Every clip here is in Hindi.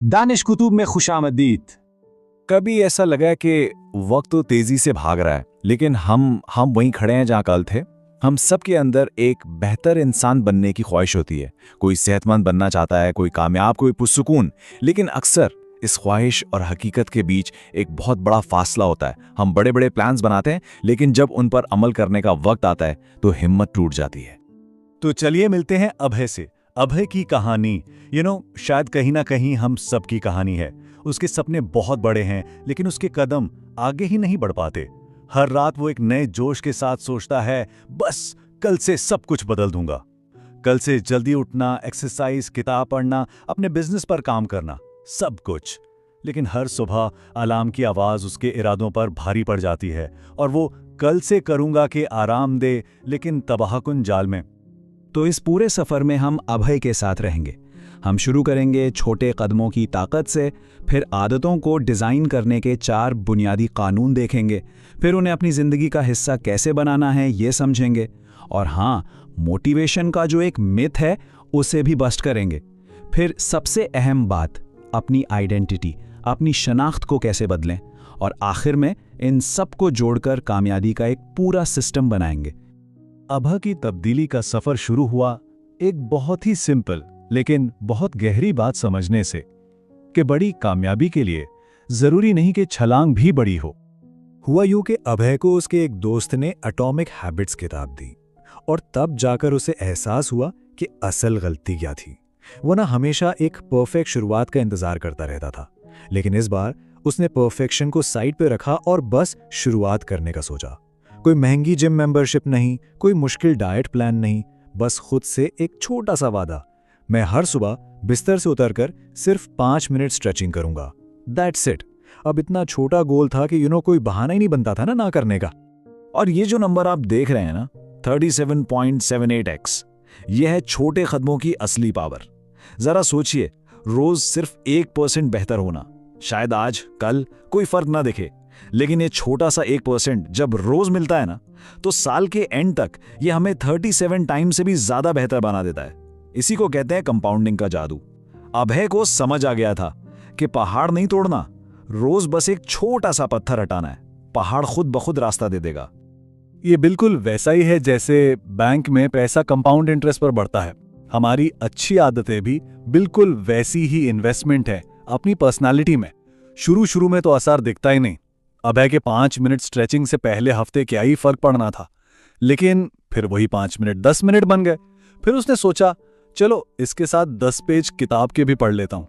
दानिश कुतुब में खुशामदीद। कभी ऐसा लगा कि वक्त तो तेजी से भाग रहा है, लेकिन हम वहीं खड़े हैं जहां कल थे। हम सबके अंदर एक बेहतर इंसान बनने की ख्वाहिश होती है। कोई सेहतमंद बनना चाहता है, कोई कामयाब, कोई पुरसुकून। लेकिन अक्सर इस ख्वाहिश और हकीकत के बीच एक बहुत बड़ा फासला होता है। हम बड़े बड़े प्लान्स बनाते हैं, लेकिन जब उन पर अमल करने का वक्त आता है तो हिम्मत टूट जाती है। तो चलिए मिलते हैं अभय से। अभय की कहानी शायद कहीं ना कहीं हम सबकी कहानी है। उसके सपने बहुत बड़े हैं, लेकिन उसके कदम आगे ही नहीं बढ़ पाते। हर रात वो एक नए जोश के साथ सोचता है, बस कल से सब कुछ बदल दूंगा। कल से जल्दी उठना, एक्सरसाइज, किताब पढ़ना, अपने बिजनेस पर काम करना, सब कुछ। लेकिन हर सुबह अलार्म की आवाज उसके इरादों पर भारी पड़ जाती है और वो कल से करूंगा के आराम दे, लेकिन तबाहकुन जाल में। तो इस पूरे सफर में हम अभय के साथ रहेंगे। हम शुरू करेंगे छोटे कदमों की ताकत से, फिर आदतों को डिज़ाइन करने के 4 बुनियादी कानून देखेंगे, फिर उन्हें अपनी ज़िंदगी का हिस्सा कैसे बनाना है ये समझेंगे, और हाँ, मोटिवेशन का जो एक मिथ है उसे भी बस्ट करेंगे। फिर सबसे अहम बात, अपनी आइडेंटिटी, अपनी शनाख्त को कैसे बदलें, और आखिर में इन सब को जोड़कर कामयाबी का एक पूरा सिस्टम बनाएंगे। अभय की तब्दीली का सफर शुरू हुआ एक बहुत ही सिंपल लेकिन बहुत गहरी बात समझने से, कि बड़ी कामयाबी के लिए जरूरी नहीं कि छलांग भी बड़ी हो। हुआ यूं कि अभय को उसके एक दोस्त ने एटॉमिक हैबिट्स किताब दी, और तब जाकर उसे एहसास हुआ कि असल गलती क्या थी। वो ना हमेशा एक परफेक्ट शुरुआत का इंतजार करता रहता था, लेकिन इस बार उसने परफेक्शन को साइड पे रखा और बस शुरुआत करने का सोचा। कोई महंगी जिम मेंबरशिप नहीं, कोई मुश्किल डाइट प्लान नहीं, बस खुद से एक छोटा सा वादा, मैं हर सुबह बिस्तर से उतरकर सिर्फ 5 मिनट स्ट्रेचिंग करूंगा। That's it. अब इतना छोटा गोल था कि कोई बहाना ही नहीं बनता था ना करने का। और ये जो नंबर आप देख रहे हैं ना, 37.78x, ये है छोटे कदमों की असली पावर। जरा सोचिए, रोज सिर्फ 1% बेहतर होना। शायद आज कल कोई फर्क ना दिखे, लेकिन ये छोटा सा 1% जब रोज मिलता है ना, तो साल के एंड तक ये हमें 37 टाइम से भी ज्यादा बेहतर बना देता है। इसी को कहते हैं कंपाउंडिंग का जादू। अभय को समझ आ गया था कि पहाड़ नहीं तोड़ना, रोज बस एक छोटा सा पत्थर हटाना है, पहाड़ खुद ब खुद रास्ता दे देगा। ये बिल्कुल वैसा ही है जैसे बैंक में पैसा कंपाउंड इंटरेस्ट पर बढ़ता है। हमारी अच्छी आदतें भी बिल्कुल वैसी ही इन्वेस्टमेंट है अपनी पर्सनालिटी में। शुरू में तो असर दिखता ही नहीं। अभय के 5 मिनट स्ट्रेचिंग से पहले हफ्ते क्या ही फर्क पड़ना था, लेकिन फिर वही 5 मिनट 10 मिनट बन गए। फिर उसने सोचा, चलो इसके साथ 10 पेज किताब के भी पढ़ लेता हूं।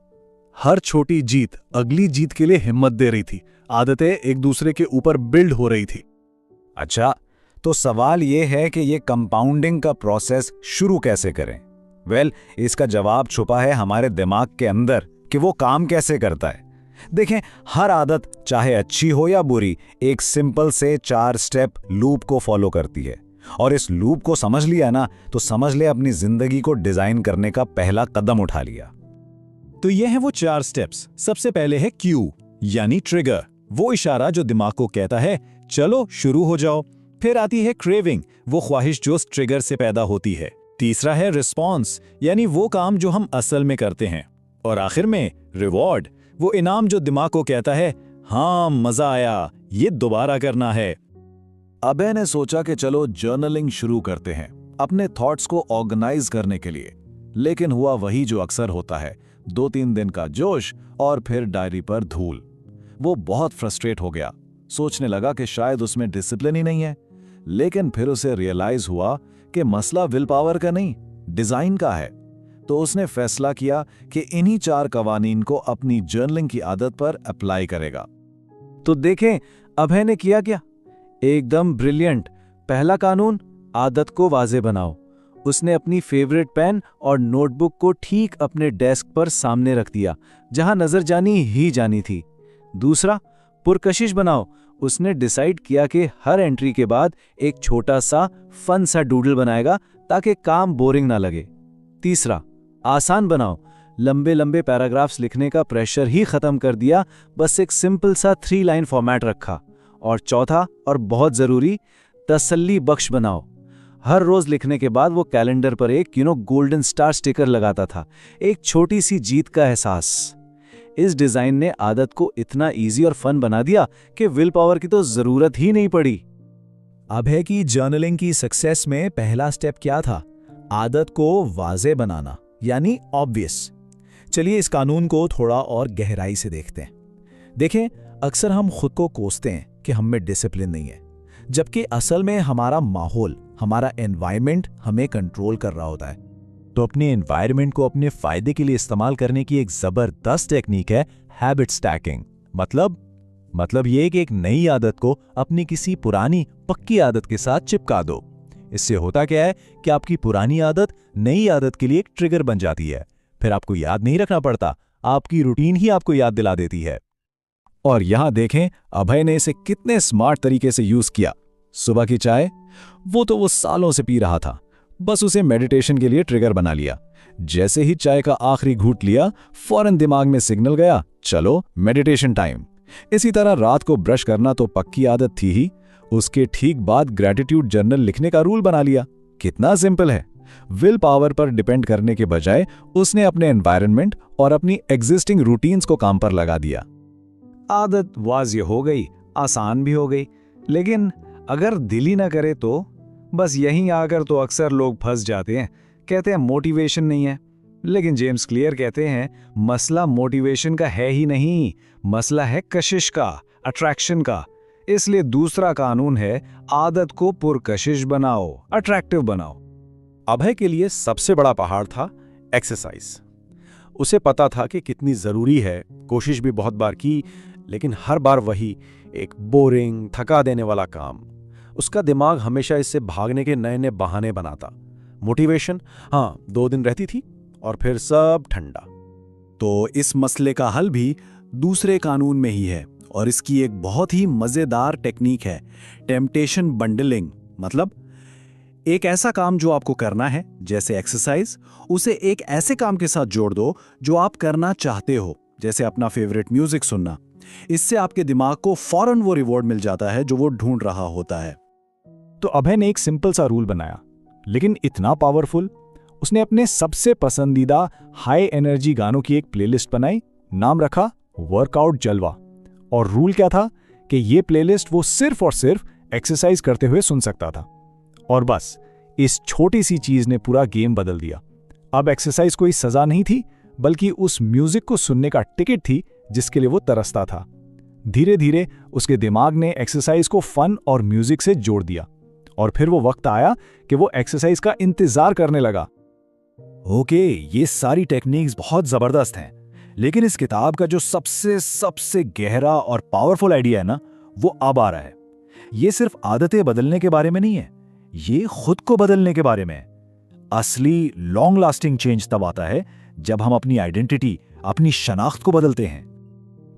हर छोटी जीत अगली जीत के लिए हिम्मत दे रही थी। आदतें एक दूसरे के ऊपर बिल्ड हो रही थी। अच्छा, तो सवाल ये है कि ये कंपाउंडिंग का प्रोसेस शुरू कैसे करें? इसका जवाब छुपा है हमारे दिमाग के अंदर कि वो काम कैसे करता है। देखें, हर आदत चाहे अच्छी हो या बुरी, एक सिंपल से 4 स्टेप लूप को फॉलो करती है। और इस लूप को समझ लिया ना, तो समझ ले अपनी जिंदगी को डिजाइन करने का पहला कदम उठा लिया। तो ये हैं वो 4 स्टेप्स। सबसे पहले है क्यू, यानी ट्रिगर, वो इशारा जो दिमाग को कहता है चलो शुरू हो जाओ। फिर आती है क्रेविंग, वो ख्वाहिश जो उस ट्रिगर से पैदा होती है। तीसरा है रिस्पॉन्स, यानी वो काम जो हम असल में करते हैं। और आखिर में रिवॉर्ड, वो इनाम जो दिमाग को कहता है हाँ मजा आया, ये दोबारा करना है। अभय ने सोचा कि चलो जर्नलिंग शुरू करते हैं, अपने थॉट्स को ऑर्गेनाइज करने के लिए। लेकिन हुआ वही जो अक्सर होता है, 2-3 दिन का जोश और फिर डायरी पर धूल। वो बहुत फ्रस्ट्रेट हो गया, सोचने लगा कि शायद उसमें डिसिप्लिन ही नहीं है। लेकिन फिर उसे रियलाइज हुआ कि मसला विल पावर का नहीं, डिजाइन का है। तो उसने फैसला किया कि इन्हीं 4 कवानीन को अपनी जर्नलिंग की आदत पर अप्लाई करेगा। तो देखें अभय ने किया क्या, एकदम ब्रिलियंट। पहला कानून, आदत को वाज़े बनाओ। उसने अपनी फेवरेट पेन और नोटबुक को ठीक अपने डेस्क पर सामने रख दिया, जहां नजर जानी ही जानी थी। दूसरा, पुरकशिश बनाओ। उसने डिसाइड किया कि हर एंट्री के बाद एक छोटा सा फन सा डूडल बनाएगा ताकि काम बोरिंग ना लगे। तीसरा, आसान बनाओ। लंबे लंबे पैराग्राफ्स लिखने का प्रेशर ही खत्म कर दिया, बस एक सिंपल सा 3 लाइन फॉर्मेट रखा। और चौथा और बहुत जरूरी, तसल्ली बख्श बनाओ। हर रोज लिखने के बाद वो कैलेंडर पर एक गोल्डन स्टार स्टिकर लगाता था, एक छोटी सी जीत का एहसास। इस डिजाइन ने आदत को इतना इजी और फन बना दिया कि विल पावर की तो जरूरत ही नहीं पड़ी। अभय की जर्नलिंग की सक्सेस में पहला स्टेप क्या था? आदत को वाज़ेह बनाना, यानी ऑब्वियस। चलिए इस कानून को थोड़ा और गहराई से देखते हैं। देखें, अक्सर हम खुद को कोसते हैं कि हम में डिसिप्लिन नहीं है, जबकि असल में हमारा माहौल, हमारा एनवायरनमेंट हमें कंट्रोल कर रहा होता है। तो अपने एनवायरनमेंट को अपने फायदे के लिए इस्तेमाल करने की एक जबरदस्त टेक्निक है हैबिट स्टैकिंग। मतलब ये कि एक नई आदत को अपनी किसी पुरानी पक्की आदत के साथ चिपका दो। इससे होता क्या है कि आपकी पुरानी आदत नई आदत के लिए एक ट्रिगर बन जाती है। फिर आपको याद नहीं रखना पड़ता, आपकी रूटीन ही आपको याद दिला देती है। और यहां देखें अभय ने इसे कितने स्मार्ट तरीके से यूज किया। सुबह की चाय, वो सालों से पी रहा था, बस उसे मेडिटेशन के लिए ट्रिगर बना लिया। जैसे ही चाय का आखिरी घूंट लिया, फौरन दिमाग में सिग्नल गया, चलो मेडिटेशन टाइम। इसी तरह रात को ब्रश करना तो पक्की आदत थी ही, उसके ठीक बाद ग्रैटिट्यूड जर्नल लिखने का रूल बना लिया। कितना सिंपल है। विल पावर पर डिपेंड करने के बजाय उसने अपने एनवायरनमेंट और अपनी एग्जिस्टिंग रूटीन्स को काम पर लगा दिया। आदत वाज़ेह हो गई, आसान भी हो गई, लेकिन अगर दिल ही ना करे तो बस यहीं आकर तो अक्सर लोग फंस जाते हैं। कहते हैं मोटिवेशन नहीं है, लेकिन जेम्स क्लियर कहते हैं मसला मोटिवेशन का है ही नहीं, मसला है कशिश का, अट्रैक्शन का। इसलिए दूसरा कानून है आदत को पुरकशिश बनाओ, अट्रैक्टिव बनाओ। अभय के लिए सबसे बड़ा पहाड़ था एक्सरसाइज। उसे पता था कि कितनी जरूरी है, कोशिश भी बहुत बार की, लेकिन हर बार वही एक बोरिंग, थका देने वाला काम। उसका दिमाग हमेशा इससे भागने के नए नए बहाने बनाता। मोटिवेशन, हाँ, 2 दिन रहती थी और फिर सब ठंडा। तो इस मसले का हल भी दूसरे कानून में ही है, और इसकी एक बहुत ही मजेदार टेक्निक है, टेम्पटेशन बंडलिंग। मतलब एक ऐसा काम जो आपको करना है, जैसे एक्सरसाइज, उसे एक ऐसे काम के साथ जोड़ दो जो आप करना चाहते हो, जैसे अपना फेवरेट म्यूजिक सुनना। इससे आपके दिमाग को फौरन वो रिवॉर्ड मिल जाता है जो वो ढूंढ रहा होता है। तो अभय ने एक सिंपल सा रूल बनाया, लेकिन इतना पावरफुल। उसने अपने सबसे पसंदीदा हाई एनर्जी गानों की एक प्लेलिस्ट बनाई, नाम रखा वर्कआउट जलवा। और रूल क्या था कि ये प्लेलिस्ट वो सिर्फ और सिर्फ एक्सरसाइज करते हुए सुन सकता था। और बस इस छोटी सी चीज ने पूरा गेम बदल दिया। अब एक्सरसाइज कोई सजा नहीं थी, बल्कि उस म्यूजिक को सुनने का टिकट थी जिसके लिए वो तरसता था। धीरे धीरे उसके दिमाग ने एक्सरसाइज को फन और म्यूजिक से जोड़ दिया, और फिर वो वक्त आया कि वो एक्सरसाइज का इंतजार करने लगा। ओके, ये सारी टेक्निक्स बहुत जबरदस्त हैं, लेकिन इस किताब का जो सबसे गहरा और पावरफुल आइडिया है ना, वो अब आ रहा है। ये सिर्फ आदतें बदलने के बारे में नहीं है, ये खुद को बदलने के बारे में है। असली लॉन्ग लास्टिंग चेंज तब आता है जब हम अपनी आइडेंटिटी, अपनी शनाख्त को बदलते हैं।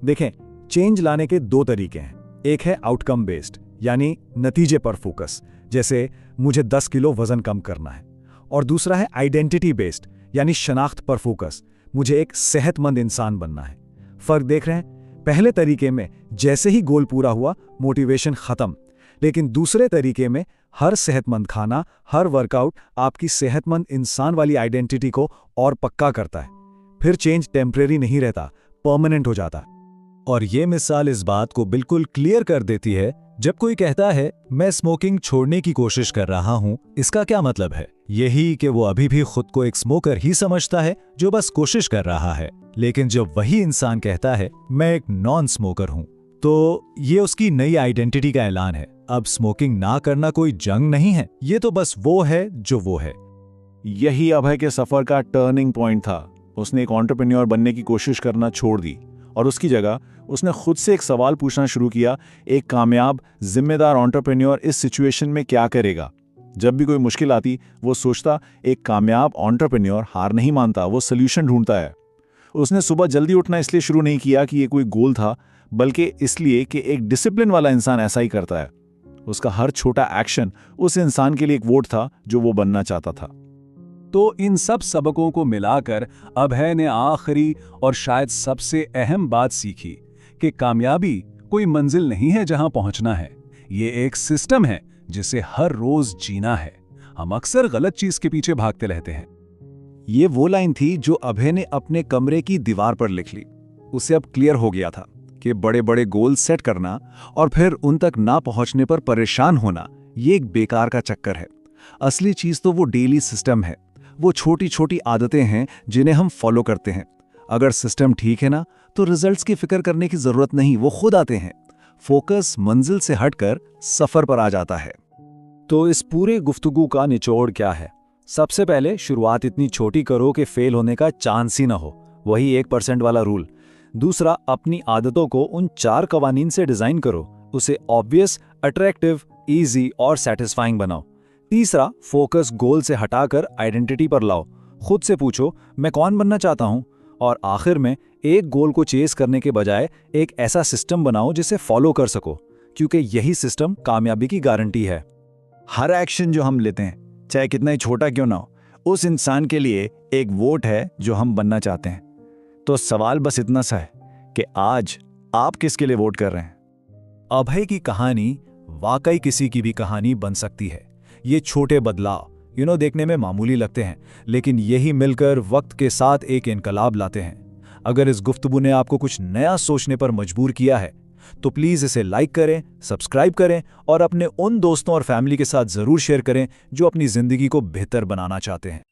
देखें, चेंज लाने के 2 तरीके हैं। एक है आउटकम बेस्ड, यानी नतीजे पर फोकस, जैसे मुझे 10 किलो वजन कम करना है। और दूसरा है आइडेंटिटी बेस्ड, यानी शनाख्त पर फोकस, मुझे एक सेहतमंद इंसान बनना है। फर्क देख रहे हैं? पहले तरीके में जैसे ही गोल पूरा हुआ, मोटिवेशन खत्म, लेकिन दूसरे तरीके में हर सेहतमंद खाना, हर वर्कआउट आपकी सेहतमंद इंसान वाली आइडेंटिटी को और पक्का करता है। फिर चेंज टेम्परेरी नहीं रहता, परमानेंट हो जाता। और ये मिसाल इस बात को बिल्कुल क्लियर कर देती है। जब कोई कहता है मैं स्मोकिंग छोड़ने की कोशिश कर रहा हूं, इसका क्या मतलब है? यही कि वो अभी भी खुद को एक स्मोकर ही समझता है जो बस कोशिश कर रहा है। लेकिन जब वही इंसान कहता है मैं एक नॉन स्मोकर हूं, तो ये उसकी नई आइडेंटिटी का ऐलान है। अब स्मोकिंग ना करना कोई जंग नहीं है, ये तो बस वो है जो वो है। यही अभय के सफर का टर्निंग पॉइंट था। उसने एक एंटरप्रेन्योर बनने की कोशिश करना छोड़ दी और उसकी जगह उसने खुद से एक सवाल पूछना शुरू किया, एक कामयाब जिम्मेदार एंटरप्रेन्योर इस सिचुएशन में क्या करेगा। जब भी कोई मुश्किल आती, वो सोचता एक कामयाब एंटरप्रेन्योर हार नहीं मानता, वो सोल्यूशन ढूंढता है। उसने सुबह जल्दी उठना इसलिए शुरू नहीं किया कि ये कोई गोल था, बल्कि इसलिए कि एक डिसिप्लिन वाला इंसान ऐसा ही करता है। उसका हर छोटा एक्शन उस इंसान के लिए एक वोट था जो वो बनना चाहता था। तो इन सब सबकों को मिलाकर अभय ने आखिरी और शायद सबसे अहम बात सीखी कि कामयाबी कोई मंजिल नहीं है जहां पहुंचना है, ये एक सिस्टम है जिसे हर रोज जीना है। हम अक्सर गलत चीज के पीछे भागते रहते हैं। ये वो लाइन थी जो अभय ने अपने कमरे की दीवार पर लिख ली। उसे अब क्लियर हो गया था कि बड़े बड़े गोल सेट करना और फिर उन तक ना पहुंचने पर परेशान होना ये एक बेकार का चक्कर है। असली चीज तो वो डेली सिस्टम है, वो छोटी छोटी आदतें हैं जिन्हें हम फॉलो करते हैं। अगर सिस्टम ठीक है ना, तो रिजल्ट्स की फिक्र करने की जरूरत नहीं, वो खुद आते हैं। फोकस मंजिल से हटकर सफर पर आ जाता है। तो इस पूरे गुफ्तगू का निचोड़ क्या है? सबसे पहले शुरुआत इतनी छोटी करो कि फेल होने का चांस ही ना हो, वही 1% वाला रूल। दूसरा, अपनी आदतों को उन 4 कवानीन से डिजाइन करो, उसे ऑब्वियस, अट्रैक्टिव, इजी और सेटिस्फाइंग बनाओ। तीसरा, फोकस गोल से हटाकर आइडेंटिटी पर लाओ, खुद से पूछो मैं कौन बनना चाहता हूं। और आखिर में, एक गोल को चेस करने के बजाय एक ऐसा सिस्टम बनाओ जिसे फॉलो कर सको, क्योंकि यही सिस्टम कामयाबी की गारंटी है। हर एक्शन जो हम लेते हैं, चाहे कितना ही छोटा क्यों ना हो, उस इंसान के लिए एक वोट है जो हम बनना चाहते हैं। तो सवाल बस इतना सा है कि आज आप किसके लिए वोट कर रहे हैं? अभय की कहानी वाकई किसी की भी कहानी बन सकती है। ये छोटे बदलाव देखने में मामूली लगते हैं, लेकिन यही मिलकर वक्त के साथ एक इनकलाब लाते हैं। अगर इस गुफ्तगू ने आपको कुछ नया सोचने पर मजबूर किया है, तो प्लीज़ इसे लाइक करें, सब्सक्राइब करें और अपने उन दोस्तों और फैमिली के साथ ज़रूर शेयर करें जो अपनी ज़िंदगी को बेहतर बनाना चाहते हैं।